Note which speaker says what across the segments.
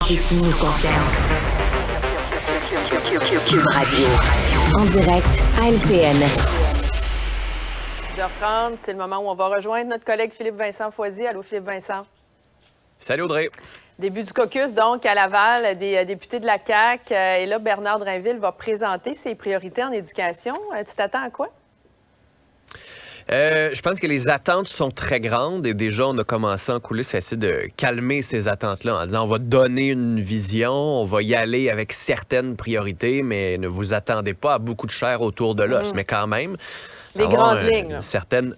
Speaker 1: enjeux qui nous concernent. Cube Radio. En direct à LCN.
Speaker 2: 10h30, c'est le moment où on va rejoindre notre collègue Philippe-Vincent Foisy. Allô, Philippe-Vincent.
Speaker 3: Salut, Audrey.
Speaker 2: Début du caucus, donc, à Laval, des députés de la CAQ. Et là, Bernard Drinville va présenter ses priorités en éducation. Tu t'attends à quoi?
Speaker 3: Je pense que les attentes sont très grandes et déjà, on a commencé en coulisses à essayer de calmer ces attentes-là en disant on va donner une vision, on va y aller avec certaines priorités, mais ne vous attendez pas à beaucoup de chair autour de l'os. Mais quand même...
Speaker 2: Les grandes lignes.
Speaker 3: Certaines...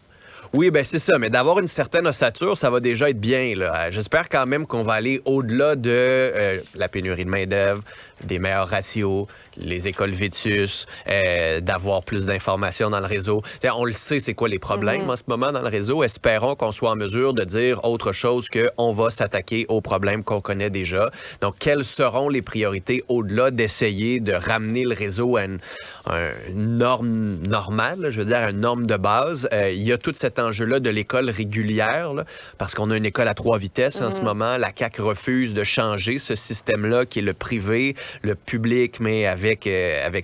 Speaker 3: Oui, ben c'est ça, mais d'avoir une certaine ossature, ça va déjà être bien, là. J'espère quand même qu'on va aller au-delà de la pénurie de main-d'œuvre, des meilleurs ratios, les écoles vétustes, d'avoir plus d'informations dans le réseau. T'sais, on le sait, c'est quoi les problèmes en ce moment dans le réseau. Espérons qu'on soit en mesure de dire autre chose qu'on va s'attaquer aux problèmes qu'on connaît déjà. Donc, quelles seront les priorités au-delà d'essayer de ramener le réseau à une norme normale, je veux dire, à une norme de base? Il y a tout cet enjeu-là de l'école régulière, là, parce qu'on a une école à 3 vitesses en ce moment. La CAQ refuse de changer ce système-là qui est le privé, le public, mais avec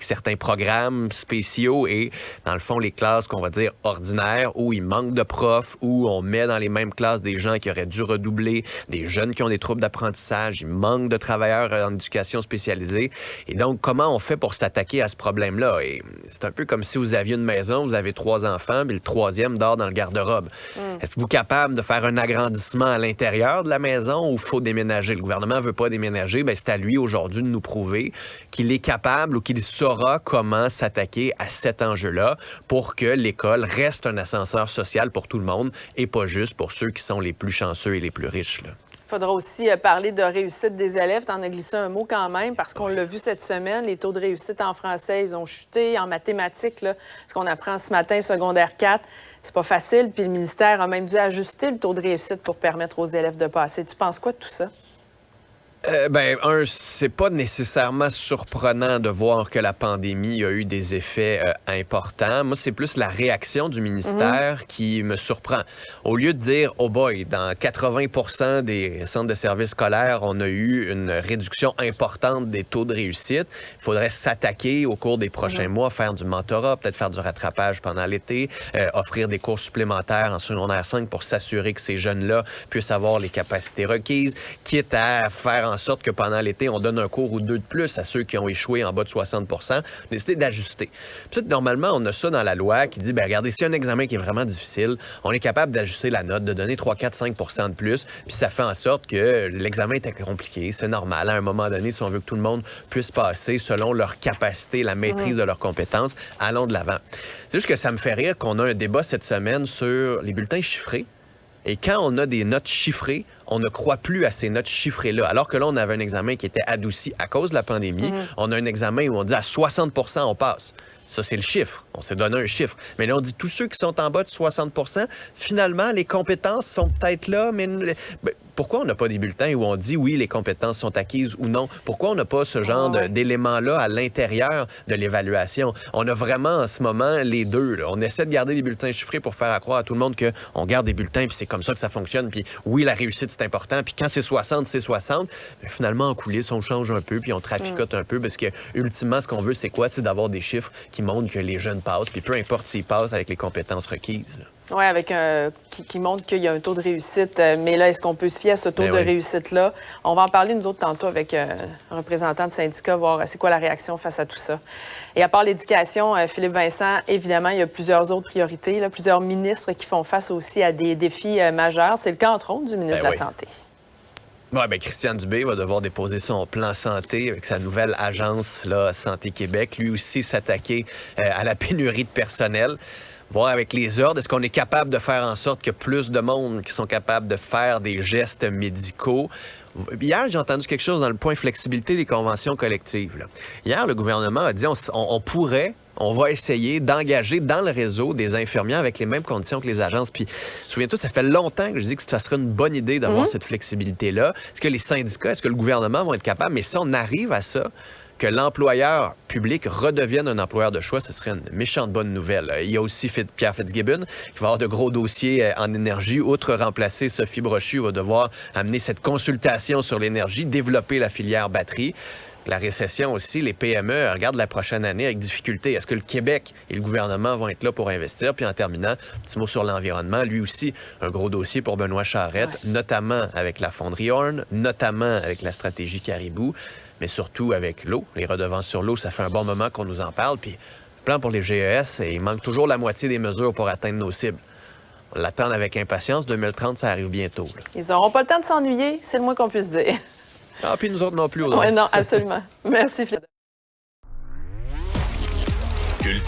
Speaker 3: certains programmes spéciaux et, dans le fond, les classes qu'on va dire ordinaires, où il manque de profs, où on met dans les mêmes classes des gens qui auraient dû redoubler, des jeunes qui ont des troubles d'apprentissage, il manque de travailleurs en éducation spécialisée. Et donc, comment on fait pour s'attaquer à ce problème-là? Et c'est un peu comme si vous aviez une maison, vous avez 3 enfants, mais le 3e dort dans le garde-robe. Êtes-vous capable de faire un agrandissement à l'intérieur de la maison ou il faut déménager? Le gouvernement ne veut pas déménager, bien, c'est à lui aujourd'hui de nous prouver qu'il est capable ou qu'il saura comment s'attaquer à cet enjeu-là pour que l'école reste un ascenseur social pour tout le monde et pas juste pour ceux qui sont les plus chanceux et les plus riches, là.
Speaker 2: Il faudra aussi parler de réussite des élèves. Tu en as glissé un mot quand même, parce qu'on l'a vu cette semaine, les taux de réussite en français, ils ont chuté. En mathématiques, là, ce qu'on apprend ce matin, secondaire 4, c'est pas facile. Puis le ministère a même dû ajuster le taux de réussite pour permettre aux élèves de passer. Tu penses quoi de tout ça?
Speaker 3: C'est pas nécessairement surprenant de voir que la pandémie a eu des effets importants. Moi, c'est plus la réaction du ministère qui me surprend. Au lieu de dire, oh boy, dans 80% des centres de services scolaires, on a eu une réduction importante des taux de réussite, il faudrait s'attaquer au cours des prochains mois, faire du mentorat, peut-être faire du rattrapage pendant l'été, offrir des cours supplémentaires en secondaire 5 pour s'assurer que ces jeunes-là puissent avoir les capacités requises, quitte à faire en sorte que pendant l'été, on donne un cours ou 2 de plus à ceux qui ont échoué en bas de 60 %. On a décidé d'ajuster. Puis normalement, on a ça dans la loi qui dit, regardez, s'il y a un examen qui est vraiment difficile, on est capable d'ajuster la note, de donner 3, 4, 5 % de plus, puis ça fait en sorte que l'examen était compliqué. C'est normal. À un moment donné, si on veut que tout le monde puisse passer selon leur capacité, la maîtrise de leurs compétences, allons de l'avant. C'est juste que ça me fait rire qu'on a un débat cette semaine sur les bulletins chiffrés. Et quand on a des notes chiffrées, on ne croit plus à ces notes chiffrées-là. Alors que là, on avait un examen qui était adouci à cause de la pandémie. On a un examen où on dit à 60 % on passe. Ça, c'est le chiffre. On s'est donné un chiffre. Mais là, on dit tous ceux qui sont en bas de 60 %, finalement, les compétences sont peut-être là, mais... Pourquoi on n'a pas des bulletins où on dit oui, les compétences sont acquises ou non? Pourquoi on n'a pas ce genre d'éléments-là à l'intérieur de l'évaluation? On a vraiment en ce moment les deux, là. On essaie de garder les bulletins chiffrés pour faire croire à tout le monde qu'on garde des bulletins puis c'est comme ça que ça fonctionne. Puis oui, la réussite, c'est important. Puis quand c'est 60, c'est 60. Mais finalement, en coulisses, on change un peu puis on traficote un peu parce que ultimement, ce qu'on veut, c'est quoi? C'est d'avoir des chiffres qui montrent que les jeunes passent. Puis peu importe s'ils passent avec les compétences requises, là.
Speaker 2: Oui, avec qui montre qu'il y a un taux de réussite. Mais là, est-ce qu'on peut se fier à ce taux de réussite-là? On va en parler, nous autres, tantôt avec un représentant de syndicat, voir c'est quoi la réaction face à tout ça. Et à part l'éducation, Philippe Vincent, évidemment, il y a plusieurs autres priorités, là, plusieurs ministres qui font face aussi à des défis majeurs. C'est le cas, entre autres, du ministre de la Santé.
Speaker 3: Oui, Christian Dubé va devoir déposer son plan santé avec sa nouvelle agence là, Santé Québec. Lui aussi s'attaquer à la pénurie de personnel. Voir avec les ordres, est-ce qu'on est capable de faire en sorte que plus de monde qui sont capables de faire des gestes médicaux? Hier, j'ai entendu quelque chose dans le point flexibilité des conventions collectives, là. Hier, le gouvernement a dit on va essayer d'engager dans le réseau des infirmières avec les mêmes conditions que les agences. Puis, souviens-toi, ça fait longtemps que je dis que ça serait une bonne idée d'avoir cette flexibilité-là. Est-ce que les syndicats, est-ce que le gouvernement vont être capables? Mais si on arrive à ça, que l'employeur public redevienne un employeur de choix, ce serait une méchante bonne nouvelle. Il y a aussi Pierre Fitzgibbon qui va avoir de gros dossiers en énergie. Outre remplacer Sophie Brochu, va devoir amener cette consultation sur l'énergie, développer la filière batterie. La récession aussi, les PME regardent la prochaine année avec difficulté. Est-ce que le Québec et le gouvernement vont être là pour investir? Puis en terminant, petit mot sur l'environnement. Lui aussi, un gros dossier pour Benoît Charette, notamment avec la fonderie Horn, notamment avec la stratégie Caribou, mais surtout avec l'eau. Les redevances sur l'eau, ça fait un bon moment qu'on nous en parle. Puis le plan pour les GES, il manque toujours la moitié des mesures pour atteindre nos cibles. On l'attend avec impatience. 2030, ça arrive bientôt. Là.
Speaker 2: Ils n'auront pas le temps de s'ennuyer, c'est le moins qu'on puisse dire.
Speaker 3: Ah, puis nous autres non plus.
Speaker 2: Oui, non, absolument. Merci, Philippe.